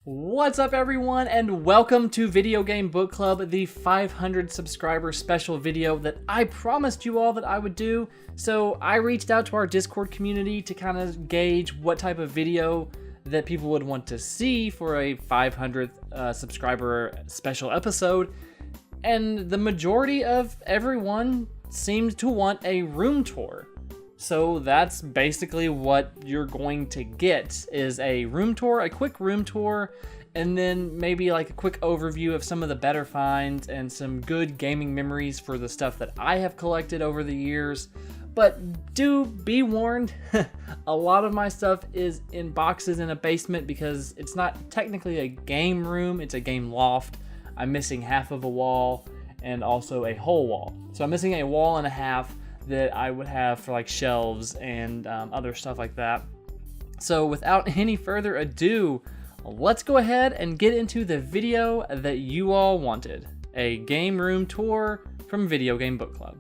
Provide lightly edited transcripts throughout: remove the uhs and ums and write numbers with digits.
What's up everyone, and welcome to Video Game Book Club, the 500 subscriber special video that I promised you all that I would do. So I reached out to our Discord community to kind of gauge what type of video that people would want to see for a 500th subscriber special episode. And the majority of everyone seemed to want a room tour. So that's basically what you're going to get, is a room tour, a quick room tour, and then maybe like a quick overview of some of the better finds and some good gaming memories for the stuff that I have collected over the years. But do be warned, a lot of my stuff is in boxes in a basement because it's not technically a game room, it's a game loft. I'm missing half of a wall and also a whole wall. So I'm missing a wall and a half that I would have for like shelves and other stuff like that. So without any further ado, let's go ahead and get into the video that you all wanted. A game room tour from Video Game Book Club.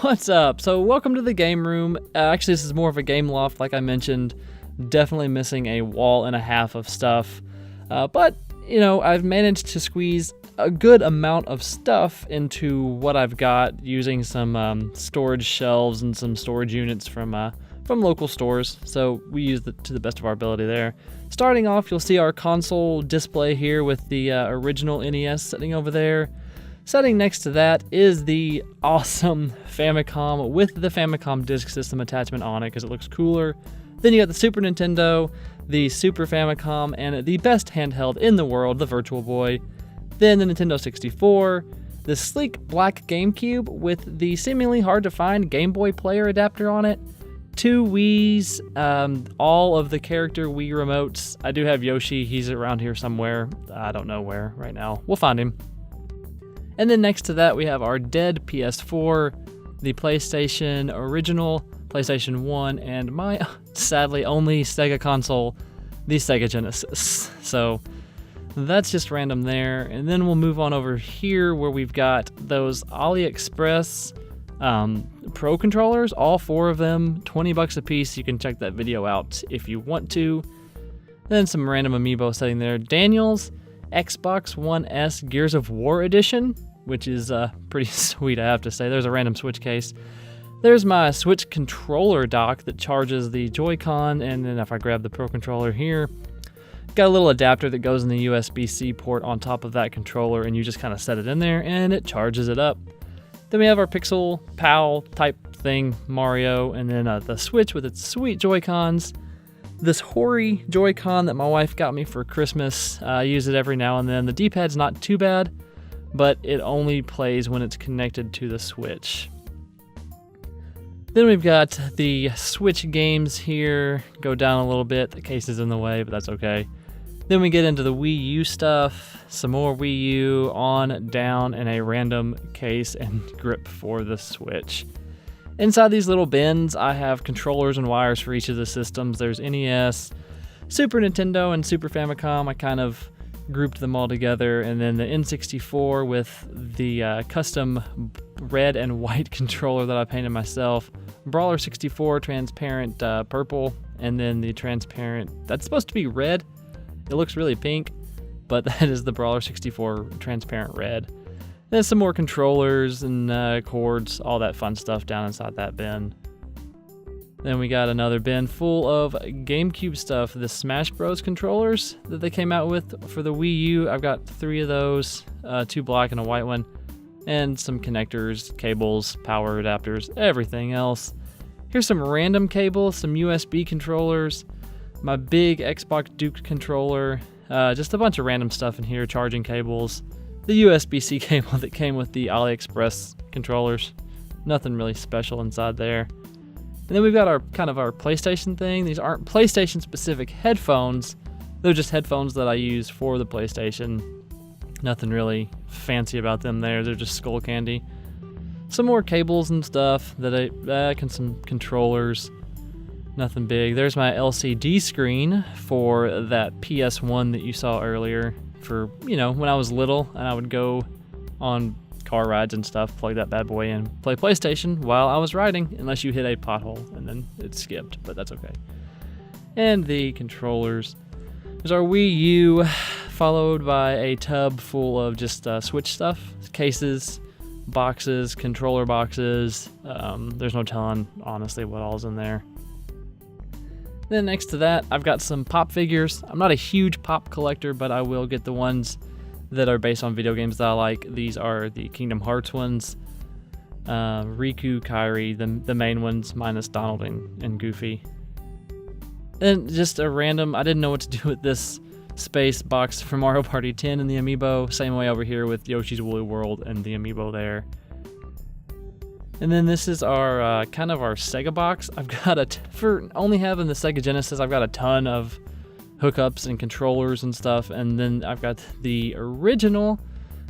What's up? So welcome to the game room. Actually, this is more of a game loft, like I mentioned. Definitely missing a wall and a half of stuff, but you know, I've managed to squeeze a good amount of stuff into what I've got using some storage shelves and some storage units from local stores. So we use it to the best of our ability there. Starting off, you'll see our console display here with the original NES sitting over there. Sitting next to that is the awesome Famicom with the Famicom disk system attachment on it because it looks cooler. Then you got the Super Nintendo, the Super Famicom, and the best handheld in the world, the Virtual Boy. Then the Nintendo 64, the sleek black GameCube with the seemingly hard to find Game Boy player adapter on it. 2 Wii's, all of the character Wii remotes. I do have Yoshi, he's around here somewhere. I don't know where right now. We'll find him. And then next to that we have our dead PS4, the PlayStation original, PlayStation 1, and my sadly only Sega console, the Sega Genesis. So that's just random there. And then we'll move on over here where we've got those AliExpress Pro controllers, all 4 of them, $20 a piece. You can check that video out if you want to. Then some random Amiibo sitting there. Daniel's Xbox One S Gears of War edition, which is pretty sweet, I have to say. There's a random Switch case. There's my Switch controller dock that charges the Joy-Con, and then if I grab the Pro controller here, got a little adapter that goes in the USB-C port on top of that controller, and you just kind of set it in there, and it charges it up. Then we have our Pixel PAL type thing, Mario, and then the Switch with its sweet Joy-Cons. This Hori Joy-Con that my wife got me for Christmas. I use it every now and then. The D-pad's not too bad, but it only plays when it's connected to the Switch. Then we've got the Switch games here, go down a little bit, the case is in the way, but that's okay. Then we get into the Wii U stuff, some more Wii U, on, down, and a random case and grip for the Switch. Inside these little bins, I have controllers and wires for each of the systems. There's NES, Super Nintendo, and Super Famicom. I kind of grouped them all together, and then the N64 with the custom red and white controller that I painted myself. Brawler 64 transparent purple, and then the transparent, that's supposed to be red. It looks really pink, but that is the Brawler 64 transparent red. Then some more controllers and cords, all that fun stuff down inside that bin. Then we got another bin full of GameCube stuff, the Smash Bros. Controllers that they came out with for the Wii U. I've got 3 of those, 2 black and a white one, and some connectors, cables, power adapters, everything else. Here's some random cables, some USB controllers, my big Xbox Duke controller, just a bunch of random stuff in here, charging cables, the USB-C cable that came with the AliExpress controllers. Nothing really special inside there. And then we've got our kind of our PlayStation thing. These aren't PlayStation specific headphones. They're just headphones that I use for the PlayStation. Nothing really fancy about them there. They're just skull candy. Some more cables and stuff that and some controllers. Nothing big. There's my LCD screen for that PS1 that you saw earlier. For, you know, when I was little and I would go on car rides and stuff, plug that bad boy in, play PlayStation while I was riding, unless you hit a pothole, and then it skipped, but that's okay. And the controllers. There's our Wii U, followed by a tub full of just Switch stuff, cases, boxes, controller boxes. There's no telling, honestly, what all's in there. Then next to that, I've got some pop figures. I'm not a huge pop collector, but I will get the ones that are based on video games that I like. These are the Kingdom Hearts ones. Riku, Kairi, the main ones, minus Donald and Goofy. And just a random, I didn't know what to do with this space box for Mario Party 10 and the Amiibo. Same way over here with Yoshi's Woolly World and the Amiibo there. And then this is our kind of our Sega box. I've got for only having the Sega Genesis, I've got a ton of hookups and controllers and stuff. And then I've got the original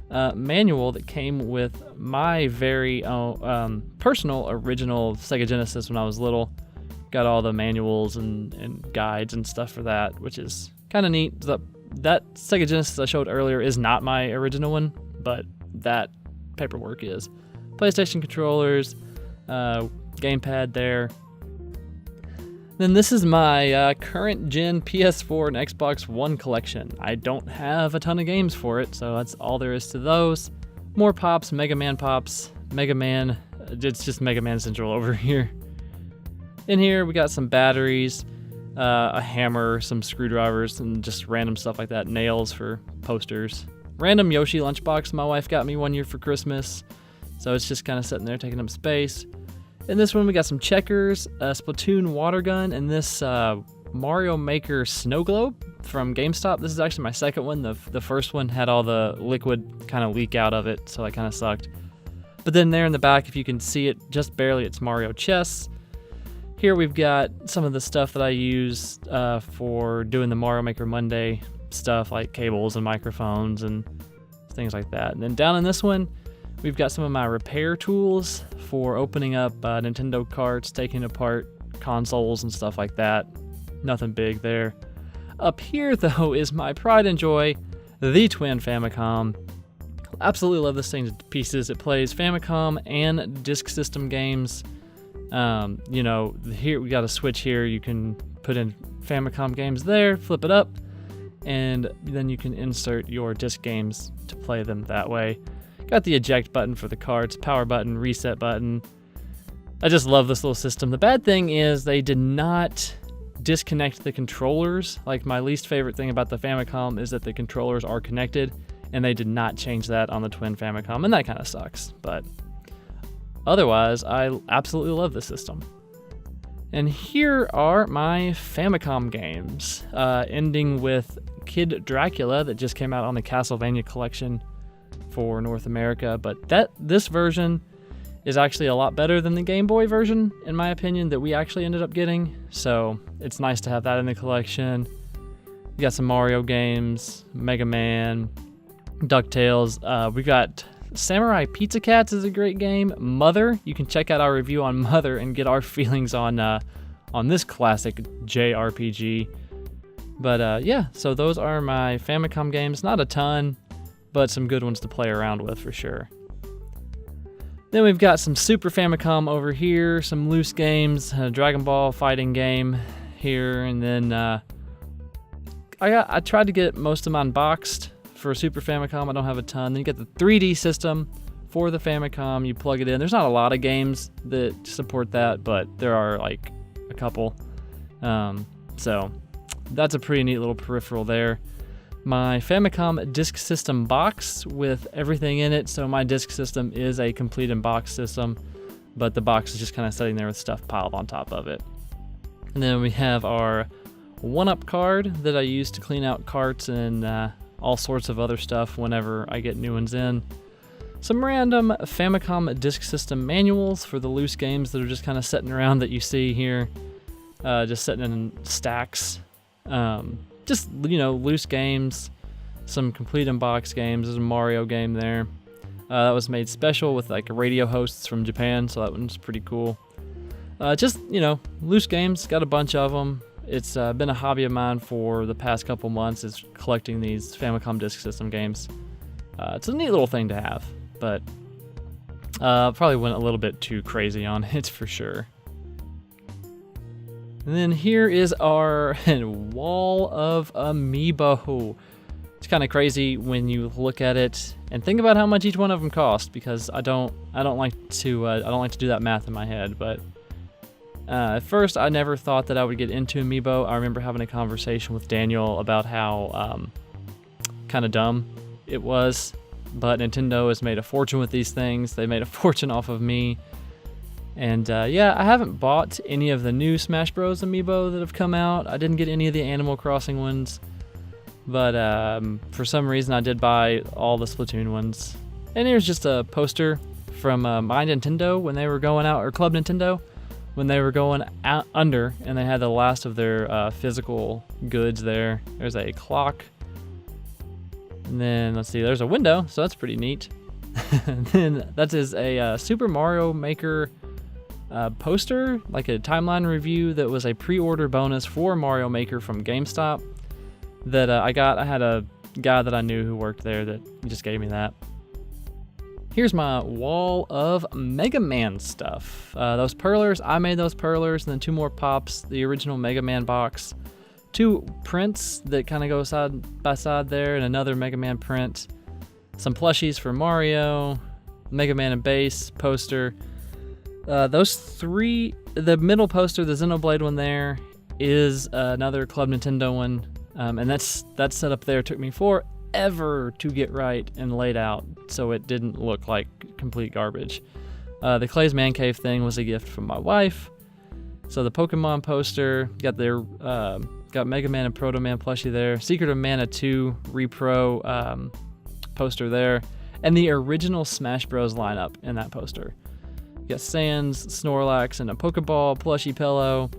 manual that came with my very personal original Sega Genesis when I was little. Got all the manuals and guides and stuff for that, which is kind of neat. That Sega Genesis I showed earlier is not my original one, but that paperwork is. PlayStation controllers, gamepad there. Then this is my current gen PS4 and Xbox One collection. I don't have a ton of games for it, so that's all there is to those. More pops, Mega Man pops, Mega Man, it's just Mega Man Central over here. In here we got some batteries, a hammer, some screwdrivers, and just random stuff like that, nails for posters. Random Yoshi lunchbox my wife got me one year for Christmas. So it's just kind of sitting there taking up space. In this one, we got some checkers, a Splatoon water gun, and this Mario Maker snow globe from GameStop. This is actually my second one. The first one had all the liquid kind of leak out of it, so that kind of sucked. But then there in the back, if you can see it just barely, it's Mario Chess. Here we've got some of the stuff that I use for doing the Mario Maker Monday stuff, like cables and microphones and things like that. And then down in this one, we've got some of my repair tools for opening up Nintendo carts, taking apart consoles and stuff like that. Nothing big there. Up here, though, is my pride and joy, the Twin Famicom. Absolutely love this thing to pieces. It plays Famicom and Disk System games. Here we got a switch here. You can put in Famicom games there, flip it up, and then you can insert your disc games to play them that way. Got the eject button for the carts, power button, reset button. I just love this little system. The bad thing is they did not disconnect the controllers. Like, my least favorite thing about the Famicom is that the controllers are connected, and they did not change that on the Twin Famicom, and that kind of sucks. But otherwise, I absolutely love this system. And here are my Famicom games, ending with Kid Dracula that just came out on the Castlevania collection for North America, but this version is actually a lot better than the Game Boy version, in my opinion, that we actually ended up getting. So it's nice to have that in the collection. We got some Mario games, Mega Man, DuckTales. We got Samurai Pizza Cats is a great game. Mother, you can check out our review on Mother and get our feelings on this classic JRPG. But yeah, so those are my Famicom games. Not a ton, but some good ones to play around with for sure. Then we've got some Super Famicom over here, some loose games, a Dragon Ball fighting game here, and then I tried to get most of them unboxed for Super Famicom. I don't have a ton. Then you get the 3D system for the Famicom. You plug it in. There's not a lot of games that support that, but there are like a couple. So that's a pretty neat little peripheral there. My Famicom disk system box with everything in it. So my disk system is a complete in-box system, but the box is just kind of sitting there with stuff piled on top of it. And then we have our 1UP card that I use to clean out carts and all sorts of other stuff whenever I get new ones in. Some random Famicom disk system manuals for the loose games that are just kind of sitting around that you see here, just sitting in stacks. Just, loose games, some complete in-box games. There's a Mario game there. That was made special with like radio hosts from Japan, so that one's pretty cool. Just, loose games, got a bunch of them. It's been a hobby of mine for the past couple months, is collecting these Famicom disk system games. It's a neat little thing to have, but Probably went a little bit too crazy on it for sure. And then here is our wall of Amiibo. It's kind of crazy when you look at it and think about how much each one of them cost, because I don't like to do that math in my head. But at first, I never thought that I would get into Amiibo. I remember having a conversation with Daniel about how kind of dumb it was, but Nintendo has made a fortune with these things. They made a fortune off of me. And yeah, I haven't bought any of the new Smash Bros. Amiibo that have come out. I didn't get any of the Animal Crossing ones. But for some reason, I did buy all the Splatoon ones. And here's just a poster from My Nintendo when they were going out, or Club Nintendo, when they were going out under, and they had the last of their physical goods there. There's a clock. And then, let's see, there's a window, so that's pretty neat. And then that is a Super Mario Maker poster, like a timeline review that was a pre-order bonus for Mario Maker from GameStop that I got. I had a guy that I knew who worked there that just gave me that. Here's my wall of Mega Man stuff. Those perlers, I made those perlers, and then 2 more pops, the original Mega Man box. 2 prints that kind of go side by side there, and another Mega Man print. Some plushies for Mario, Mega Man and Bass poster. Those 3, the middle poster, the Xenoblade one there, is another Club Nintendo one. And that setup there took me forever to get right and laid out, so it didn't look like complete garbage. The Clay's Man Cave thing was a gift from my wife. So the Pokemon poster, got Mega Man and Proto Man plushie there. Secret of Mana 2 Repro poster there. And the original Smash Bros. Lineup in that poster. You got Sans, Snorlax, and a Pokeball plushie pillow.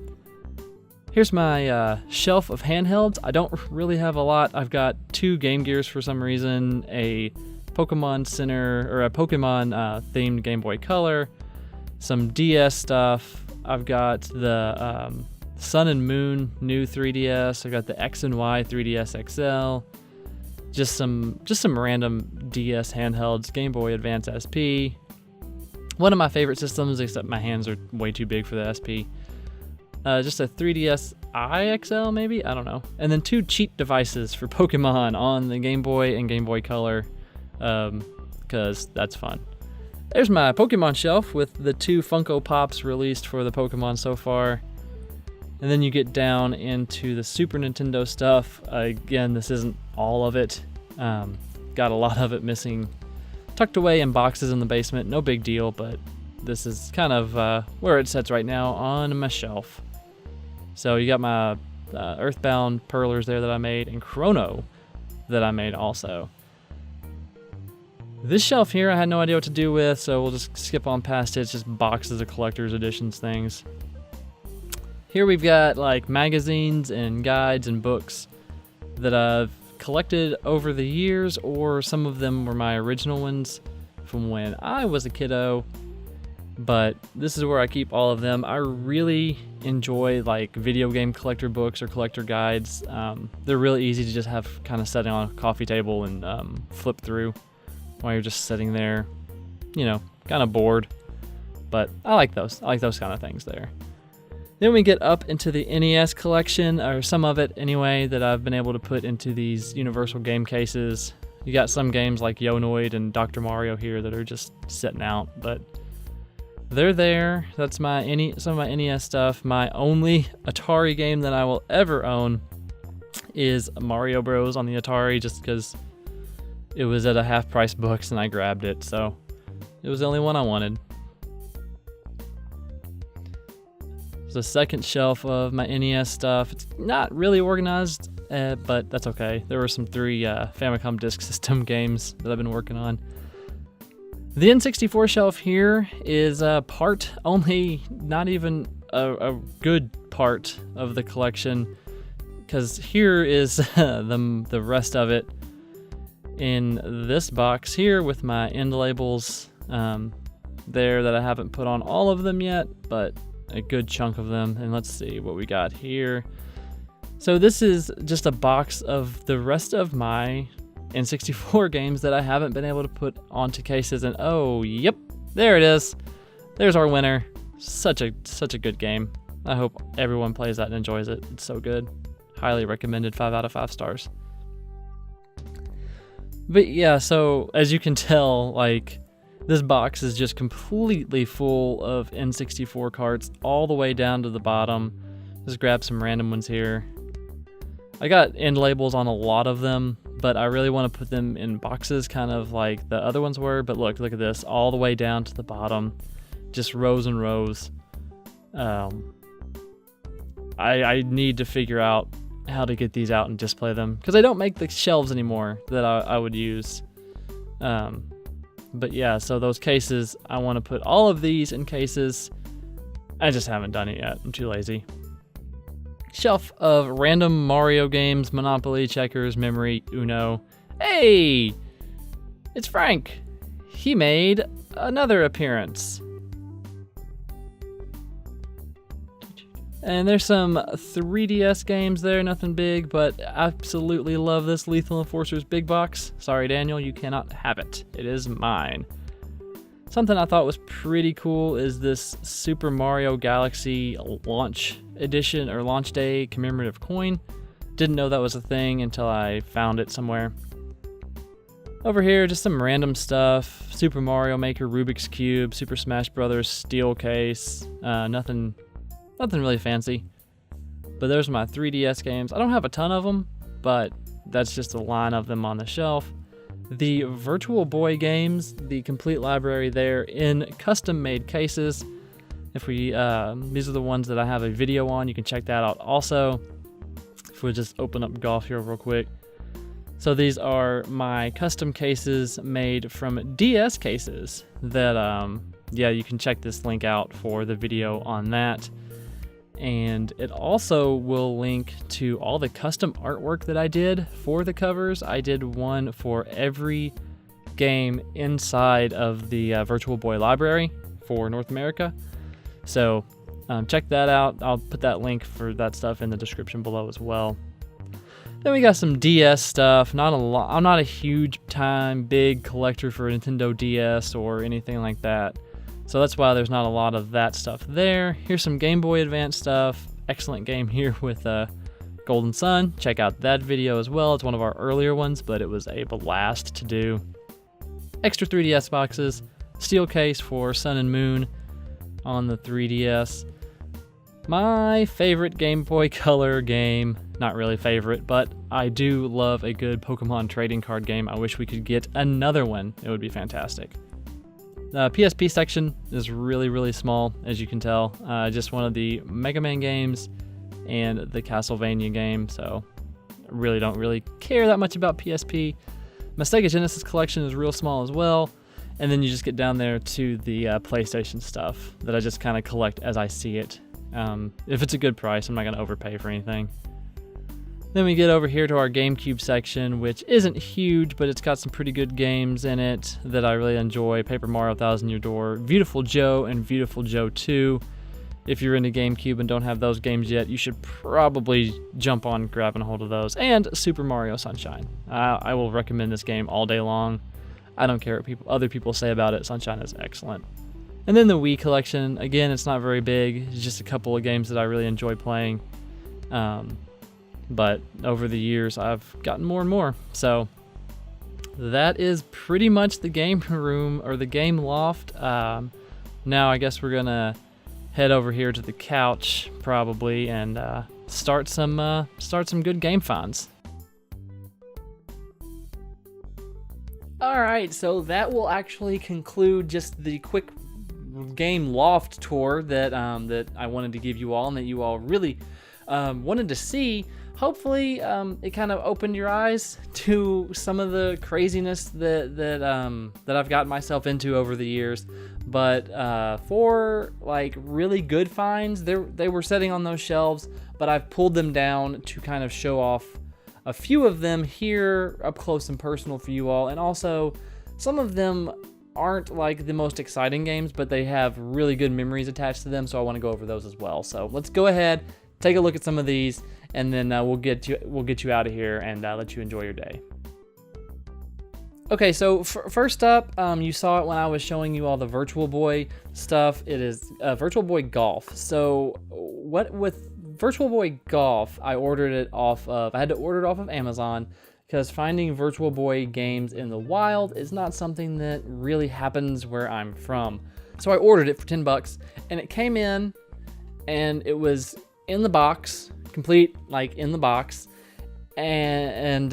Here's my shelf of handhelds. I don't really have a lot. I've got 2 Game Gears for some reason, a Pokemon Center, or a Pokemon themed Game Boy Color, some DS stuff. I've got the Sun and Moon new 3DS. I've got the X and Y 3DS XL. Just some random DS handhelds. Game Boy Advance SP. One of my favorite systems, except my hands are way too big for the SP. Just a 3DS IXL maybe? I don't know. And then 2 cheat devices for Pokemon on the Game Boy and Game Boy Color, because that's fun. There's my Pokemon shelf with the 2 Funko Pops released for the Pokemon so far. And then you get down into the Super Nintendo stuff. Again, this isn't all of it. Got a lot of it missing, tucked away in boxes in the basement. No big deal, but this is kind of where it sits right now on my shelf. So you got my Earthbound perlers there that I made, and Chrono that I made also. This shelf here I had no idea what to do with, so we'll just skip on past it. It's just boxes of collector's editions things. Here we've got like magazines and guides and books that I've collected over the years, or some of them were my original ones from when I was a kiddo. But this is where I keep all of them. I really enjoy like video game collector books or collector guides. They're really easy to just have kind of sitting on a coffee table and flip through while you're just sitting there, you know, kind of bored. But I like those. I like those kind of things there. Then we get up into the NES collection, or some of it anyway, that I've been able to put into these universal game cases. You got some games like Yonoid and Dr. Mario here that are just sitting out, but they're there. That's some of my NES stuff. My only Atari game that I will ever own is Mario Bros. On the Atari, just because it was at a half-price books and I grabbed it, so it was the only one I wanted. There's a second shelf of my NES stuff. It's not really organized, but that's okay. There were some 3 Famicom Disk System games that I've been working on. The N64 shelf here is part only, not even a good part of the collection, because here is the rest of it in this box here with my end labels there that I haven't put on all of them yet, but a good chunk of them. And let's see what we got here. So this is just a box of the rest of my N64 games that I haven't been able to put onto cases, and oh, yep, There it is. There's our winner. Such a good game. I hope everyone plays that and enjoys it. It's so good. Highly recommended, 5 out of 5 stars. But yeah, so as you can tell, like, this box is just completely full of N64 carts all the way down to the bottom. Just grab some random ones here. I got end labels on a lot of them, but I really want to put them in boxes, kind of like the other ones were. But look at this, all the way down to the bottom, just rows and rows. I need to figure out how to get these out and display them, because I don't make the shelves anymore that I would use. But yeah, so those cases, I want to put all of these in cases. I just haven't done it yet. I'm too lazy. Shelf of random Mario games, Monopoly, Checkers, Memory, Uno. Hey! It's Frank! He made another appearance. And there's some 3DS games there, nothing big, but absolutely love this Lethal Enforcer's big box. Sorry, Daniel, you cannot have it. It is mine. Something I thought was pretty cool is this Super Mario Galaxy launch edition or launch day commemorative coin. Didn't know that was a thing until I found it somewhere. Over here, just some random stuff. Super Mario Maker Rubik's Cube, Super Smash Bros. Steel case. Nothing really fancy. But there's my 3DS games. I don't have a ton of them, but that's just a line of them on the shelf. The Virtual Boy games, the complete library there in custom-made cases. If we, these are the ones that I have a video on. You can check that out also. If we just open up golf here real quick. So these are my custom cases made from DS cases that, yeah, you can check this link out for the video on that. And it also will link to all the custom artwork that I did for the covers. I did one for every game inside of the Virtual Boy library for North America. So check that out. I'll put that link for that stuff in the description below as well. Then we got some DS stuff. Not a lot. I'm not a huge time big collector for Nintendo DS or anything like that. So that's why there's not a lot of that stuff there. Here's some Game Boy Advance stuff. Excellent game here with Golden Sun. Check out that video as well. It's one of our earlier ones, but it was a blast to do. Extra 3DS boxes. Steel case for Sun and Moon on the 3DS. My favorite Game Boy Color game. Not really favorite, but I do love a good Pokemon trading card game. I wish we could get another one. It would be fantastic. The PSP section is really, really small, as you can tell. Just one of the Mega Man games and the Castlevania game, so I really don't care that much about PSP. My Sega Genesis collection is real small as well, and then you just get down there to the PlayStation stuff that I just kind of collect as I see it. If it's a good price, I'm not going to overpay for anything. Then we get over here to our GameCube section, which isn't huge, but it's got some pretty good games in it that I really enjoy. Paper Mario Thousand Year Door, Beautiful Joe, and Beautiful Joe 2. If you're into GameCube and don't have those games yet, you should probably jump on grabbing a hold of those. And Super Mario Sunshine. I will recommend this game all day long. I don't care what other people say about it. Sunshine is excellent. And then the Wii collection, again, it's not very big. It's just a couple of games that I really enjoy playing. But over the years, I've gotten more and more. So that is pretty much the game room or the game loft. Now I guess we're gonna head over here to the couch probably and start some good game finds. All right, so that will actually conclude just the quick game loft tour that I wanted to give you all and that you all really wanted to see. Hopefully, it kind of opened your eyes to some of the craziness that I've gotten myself into over the years. But for like really good finds, they were sitting on those shelves, but I've pulled them down to kind of show off a few of them here up close and personal for you all. And also, some of them aren't like the most exciting games, but they have really good memories attached to them. So I want to go over those as well. So let's go ahead, take a look at some of these. And then we'll get you out of here and let you enjoy your day. Okay, so first up, you saw it when I was showing you all the Virtual Boy stuff. It is Virtual Boy Golf. So what with Virtual Boy Golf, I had to order it off of Amazon because finding Virtual Boy games in the wild is not something that really happens where I'm from. So I ordered it for $10 and it came in and it was in the box, complete, like in the box, and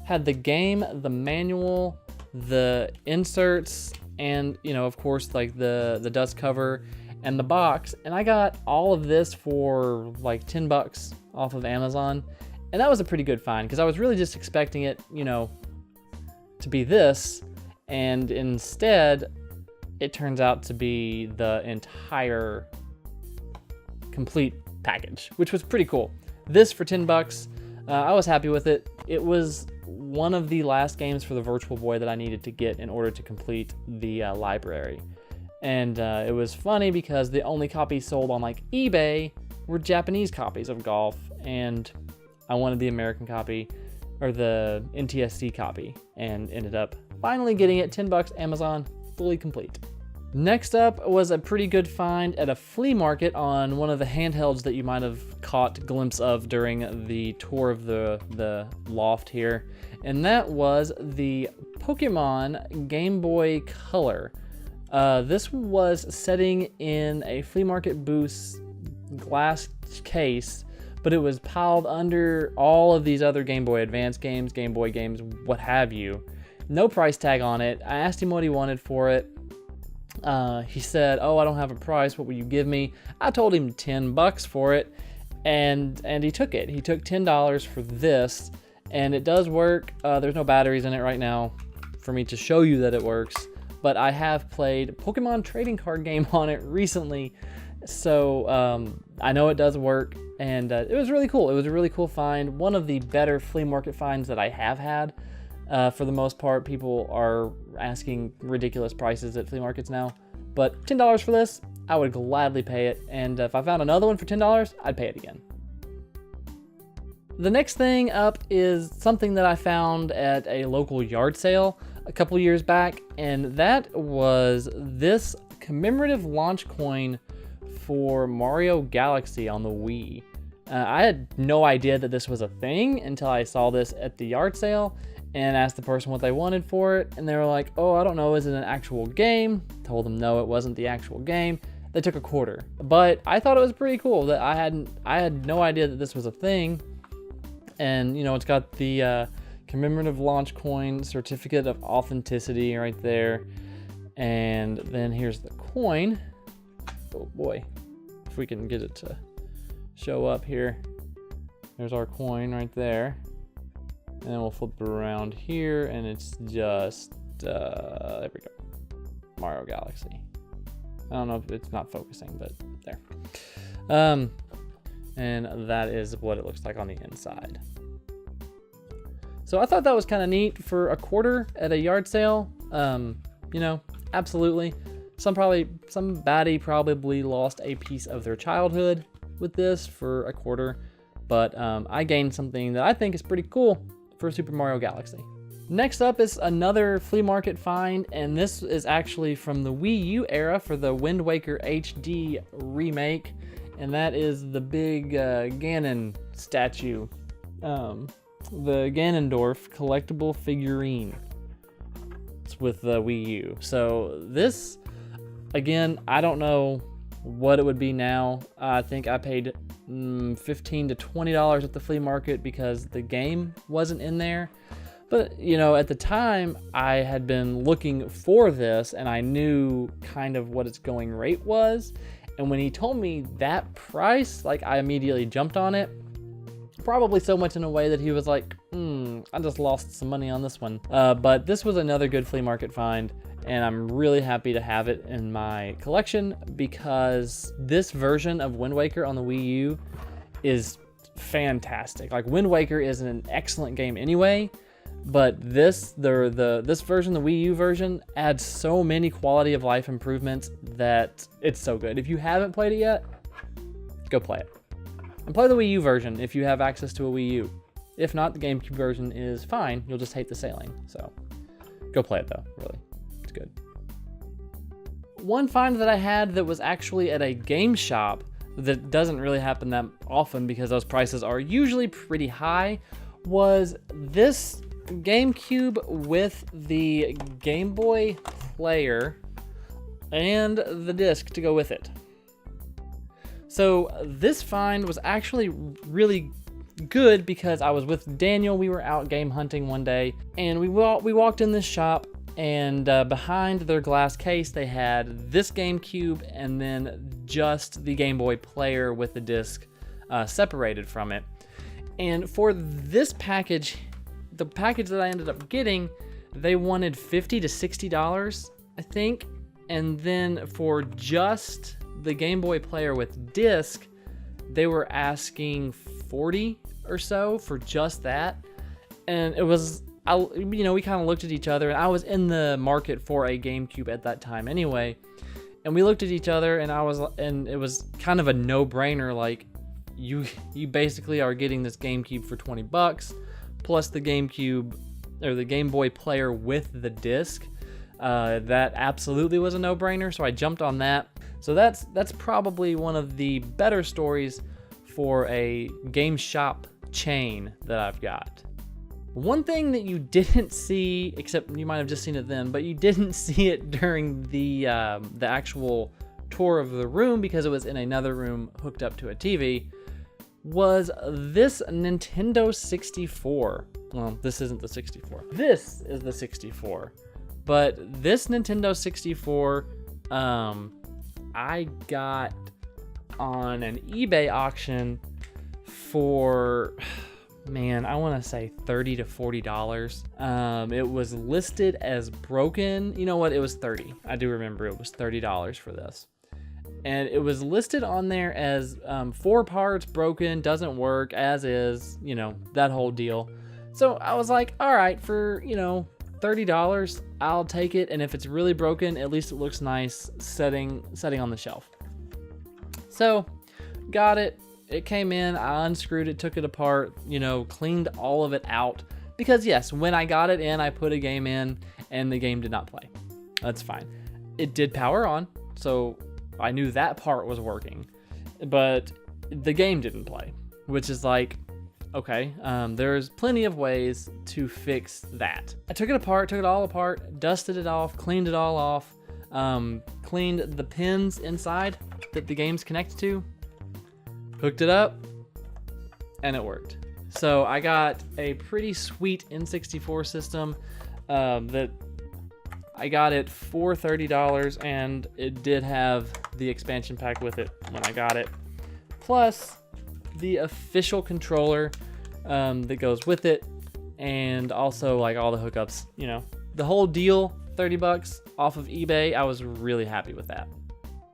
had the game, the manual, the inserts, and of course like the dust cover and the box. And I got all of this for like $10 off of Amazon, and that was a pretty good find because I was really just expecting it, to be this, and instead it turns out to be the entire complete package, which was pretty cool. This for $10, I was happy with it. It was one of the last games for the Virtual Boy that I needed to get in order to complete the library. And it was funny because the only copies sold on like eBay were Japanese copies of Golf, and I wanted the American copy, or the NTSC copy, and ended up finally getting it. $10 Amazon, fully complete. Next up was a pretty good find at a flea market on one of the handhelds that you might have caught a glimpse of during the tour of the loft here, and that was the Pokemon Game Boy Color. This was sitting in a flea market booth's glass case, but it was piled under all of these other Game Boy Advance games, Game Boy games, what have you. No price tag on it. I asked him what he wanted for it. He said, "Oh, I don't have a price. What will you give me?" I told him $10 for it, and he took it. He took $10 for this, and it does work. There's no batteries in it right now for me to show you that it works, but I have played Pokemon trading card game on it recently, so I know it does work, and it was really cool. It was a really cool find. One of the better flea market finds that I have had. For the most part, people are asking ridiculous prices at flea markets now, but $10 for this, I would gladly pay it, and if I found another one for $10, I'd pay it again. The next thing up is something that I found at a local yard sale a couple years back, and that was this commemorative launch coin for Mario Galaxy on the Wii. I had no idea that this was a thing until I saw this at the yard sale and asked the person what they wanted for it, and they were like, "Oh, I don't know, is it an actual game?" Told them no, it wasn't the actual game. They took a quarter, but I thought it was pretty cool that I had no idea that this was a thing. And it's got the commemorative launch coin, certificate of authenticity right there, and then here's the coin. Oh boy, if we can get it to show up here. There's our coin right there. And then we'll flip it around here, and it's just, there we go, Mario Galaxy. I don't know if it's not focusing, but there. And that is what it looks like on the inside. So I thought that was kind of neat for a quarter at a yard sale. Absolutely. Somebody probably lost a piece of their childhood with this for a quarter, but I gained something that I think is pretty cool for Super Mario Galaxy. Next up is another flea market find, and this is actually from the Wii U era for the Wind Waker HD remake, and that is the big Ganon statue, the Ganondorf collectible figurine. It's with the Wii U. So this, again, I don't know what it would be now. I think I paid $15 to $20 at the flea market because the game wasn't in there. But at the time I had been looking for this, and I knew kind of what its going rate was, and when he told me that price, like, I immediately jumped on it, probably so much in a way that he was like, I just lost some money on this one. But this was another good flea market find, and I'm really happy to have it in my collection because this version of Wind Waker on the Wii U is fantastic. Like, Wind Waker is an excellent game anyway, but this version, the Wii U version, adds so many quality of life improvements that it's so good. If you haven't played it yet, go play it. And play the Wii U version if you have access to a Wii U. If not, the GameCube version is fine. You'll just hate the sailing. So Go play it though, really. It's good. One find that I had that was actually at a game shop that doesn't really happen that often because those prices are usually pretty high was this GameCube with the Game Boy player and the disc to go with it. So this find was actually really good because I was with Daniel. We were out game hunting one day, and we walked in this shop, and behind their glass case they had this GameCube and then just the Game Boy player with the disc separated from it. And for this package, the package that I ended up getting, they wanted $50 to $60, I think. And then for just the Game Boy player with disc, they were asking $40 or so for just that. And it was, we kind of looked at each other, and I was in the market for a GameCube at that time anyway. And we looked at each other, and it was kind of a no-brainer. Like, you basically are getting this GameCube for $20 plus the GameCube or the Game Boy player with the disc. That absolutely was a no-brainer, so I jumped on that. So that's probably one of the better stories for a game shop chain that I've got. One thing that you didn't see, except you might have just seen it then, but you didn't see it during the actual tour of the room because it was in another room hooked up to a TV, was this Nintendo 64. Well, this isn't the 64. This is the 64. But this Nintendo 64, I got on an eBay auction for, man, I want to say $30 to $40. It was listed as broken. You know what? It was $30. I do remember it was $30 for this. And it was listed on there as 4 parts, broken, doesn't work, as is, that whole deal. So I was like, all right, for, $30, I'll take it. And if it's really broken, at least it looks nice setting on the shelf. So got it. It came in, I unscrewed it, took it apart, cleaned all of it out. Because yes, when I got it in, I put a game in and the game did not play. That's fine. It did power on, so I knew that part was working, but the game didn't play, which is like, okay, there's plenty of ways to fix that. I took it all apart, dusted it off, cleaned it all off, cleaned the pins inside that the game's connected to, hooked it up, and it worked. So I got a pretty sweet N64 system that I got it for $30, and it did have the expansion pack with it when I got it, plus the official controller that goes with it, and also like all the hookups, the whole deal. $30 off of eBay. I was really happy with that.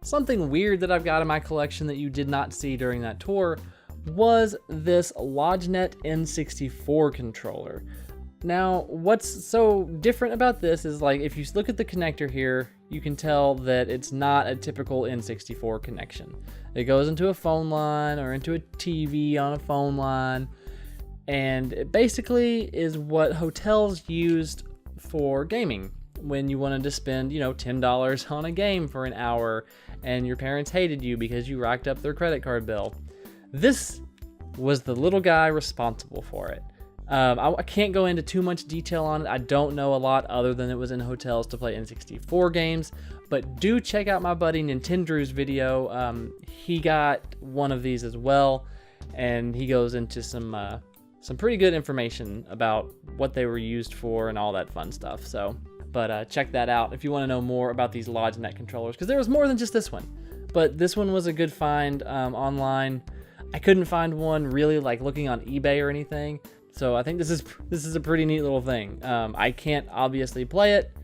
Something weird that I've got in my collection that you did not see during that tour was this LodgeNet N64 controller. Now, what's so different about this is, like, if you look at the connector here, you can tell that it's not a typical N64 connection. It goes into a phone line or into a TV on a phone line, and it basically is what hotels used for gaming when you wanted to spend, $10 on a game for an hour and your parents hated you because you racked up their credit card bill. This was the little guy responsible for it. I can't go into too much detail on it. I don't know a lot other than it was in hotels to play N64 games, but do check out my buddy Nintendrew's video. He got one of these as well, and he goes into some pretty good information about what they were used for and all that fun stuff. So, but check that out if you want to know more about these LodgeNet controllers, because there was more than just this one, but this one was a good find online. I couldn't find one really like looking on eBay or anything. So I think this is a pretty neat little thing. I can't obviously play it,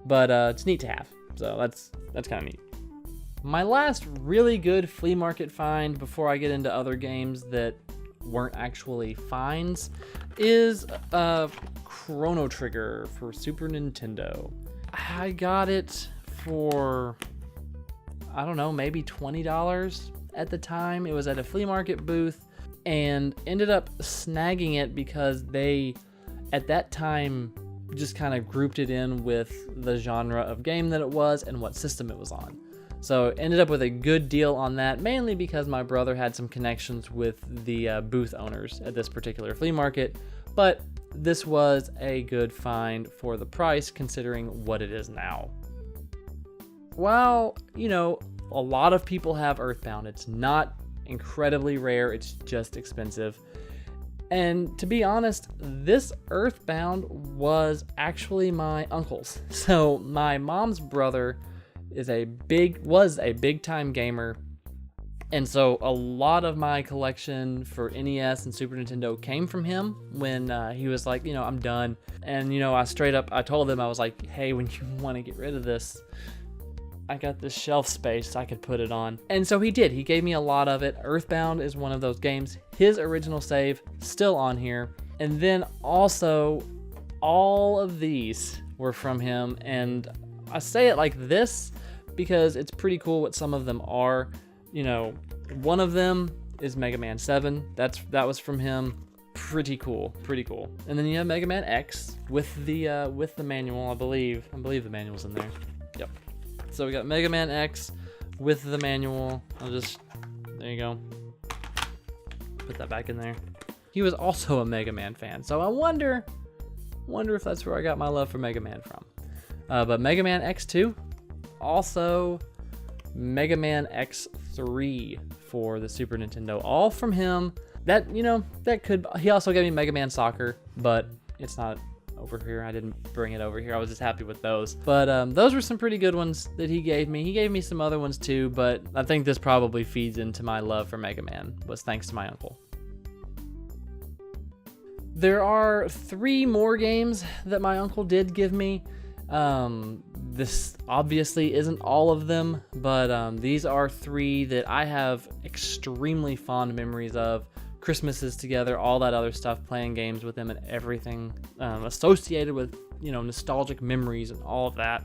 but it's neat to have. So that's kind of neat. My last really good flea market find before I get into other games that weren't actually finds is Chrono Trigger for Super Nintendo. I got it for, I don't know, maybe $20 at the time. It was at a flea market booth, and ended up snagging it because they, at that time, just kind of grouped it in with the genre of game that it was and what system it was on. So ended up with a good deal on that, mainly because my brother had some connections with the booth owners at this particular flea market, but this was a good find for the price considering what it is now. While, a lot of people have Earthbound, it's not incredibly rare, it's just expensive. And to be honest, this Earthbound was actually my uncle's. So my mom's brother was a big time gamer. And so a lot of my collection for NES and Super Nintendo came from him when he was like, I'm done. And, I told him, I was like, hey, when you want to get rid of this, I got this shelf space I could put it on. And so he did. He gave me a lot of it. Earthbound is one of those games. His original save, still on here. And then also, all of these were from him. And I say it like this because it's pretty cool what some of them are. One of them is Mega Man 7. That was from him. Pretty cool. And then you have Mega Man X with the manual, I believe. I believe the manual's in there. Yep. So we got Mega Man X with the manual. There you go. Put that back in there. He was also a Mega Man fan, so I wonder if that's where I got my love for Mega Man from. But Mega Man X2, also Mega Man X3 for the Super Nintendo, all from him. He also gave me Mega Man Soccer, but it's not over here. I didn't bring it over here. I was just happy with those. But those were some pretty good ones that he gave me. He gave me some other ones too, but I think this probably feeds into my love for Mega Man, was thanks to my uncle. There are 3 more games that my uncle did give me. This obviously isn't all of them, but these are 3 that I have extremely fond memories of. Christmases together, all that other stuff, playing games with him and everything associated with, nostalgic memories and all of that.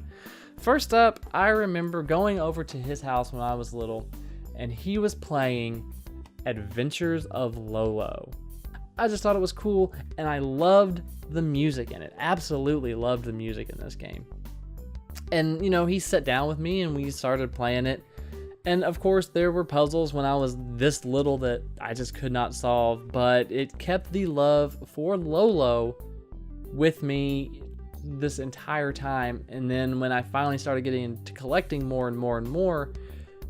First up, I remember going over to his house when I was little, and he was playing Adventures of Lolo. I just thought it was cool, and I loved the music in it. Absolutely loved the music in this game. And, he sat down with me and we started playing it. And of course, there were puzzles when I was this little that I just could not solve, but it kept the love for Lolo with me this entire time. And then when I finally started getting into collecting more and more and more,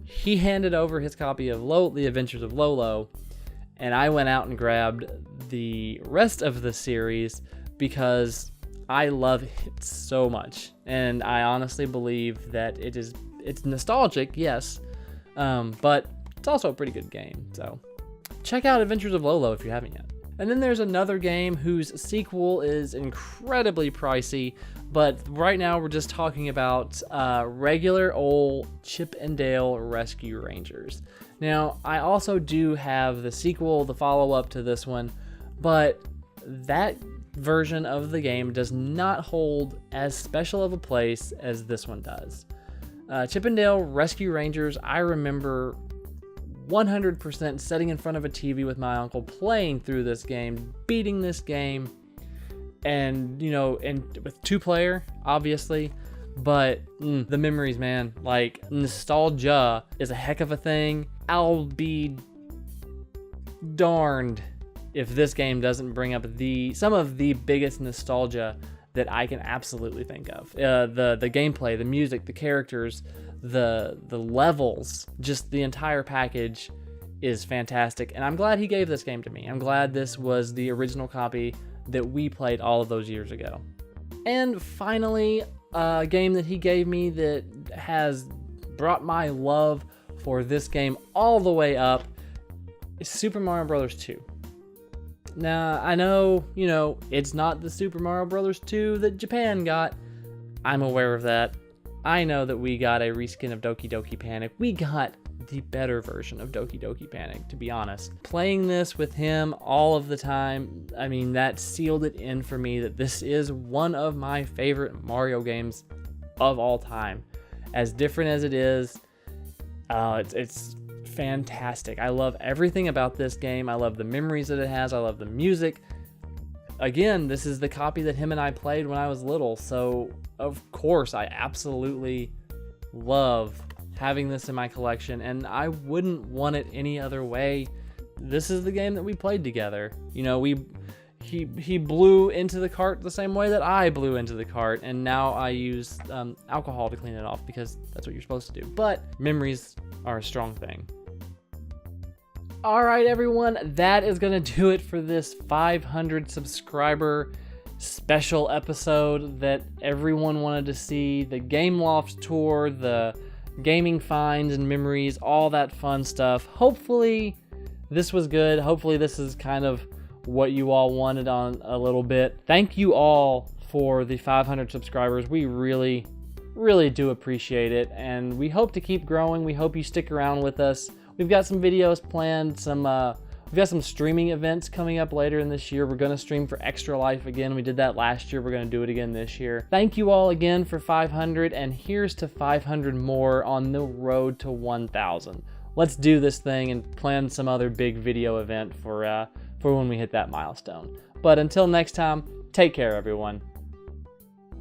he handed over his copy of The Adventures of Lolo, and I went out and grabbed the rest of the series because I love it so much. And I honestly believe that it's nostalgic, yes, but it's also a pretty good game. So check out Adventures of Lolo if you haven't yet. And then there's another game whose sequel is incredibly pricey, but right now we're just talking about regular old Chip and Dale Rescue Rangers. Now, I also do have the sequel, the follow-up to this one, but that version of the game does not hold as special of a place as this one does. Chip and Dale Rescue Rangers, I remember 100% sitting in front of a TV with my uncle, playing through this game, beating this game, and and with 2-player, obviously, but the memories, man, like nostalgia is a heck of a thing. I'll be darned if this game doesn't bring up some of the biggest nostalgia that I can absolutely think of. The gameplay, the music, the characters, the levels, just the entire package is fantastic. And I'm glad he gave this game to me. I'm glad this was the original copy that we played all of those years ago. And finally, a game that he gave me that has brought my love for this game all the way up is Super Mario Bros. 2. Now, I know, it's not the Super Mario Bros. 2 that Japan got. I'm aware of that. I know that we got a reskin of Doki Doki Panic. We got the better version of Doki Doki Panic, to be honest. Playing this with him all of the time, I mean, that sealed it in for me that this is one of my favorite Mario games of all time. As different as it is, it's fantastic. I love everything about this game. I love the memories that it has. I love the music. again, this is the copy that him and I played when I was little, so of course I absolutely love having this in my collection, and I wouldn't want it any other way. This is the game that we played together. You know, he blew into the cart the same way that I blew into the cart, and now I use alcohol to clean it off because that's what you're supposed to do. But memories are a strong thing. All right, everyone, that is gonna do it for this 500 subscriber special episode that everyone wanted to see. The Game Loft tour, the gaming finds and memories, all that fun stuff. Hopefully this was good. Hopefully this is kind of what you all wanted on a little bit. Thank you all for the 500 subscribers. We really do appreciate it, and we hope to keep growing. We hope you stick around with us. We've got some videos planned, we've got some streaming events coming up later in this year. We're gonna stream for Extra Life again. We did that last year. We're gonna do it again this year. Thank you all again for 500, and here's to 500 more on the road to 1,000. Let's do this thing and plan some other big video event for when we hit that milestone. But until next time, take care, everyone.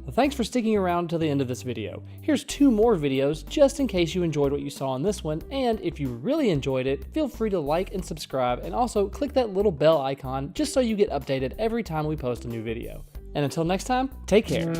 Well, thanks for sticking around till the end of this video. Here's 2 more videos just in case you enjoyed what you saw in this one, and if you really enjoyed it, feel free to like and subscribe, and also click that little bell icon just so you get updated every time we post a new video. And until next time, take care.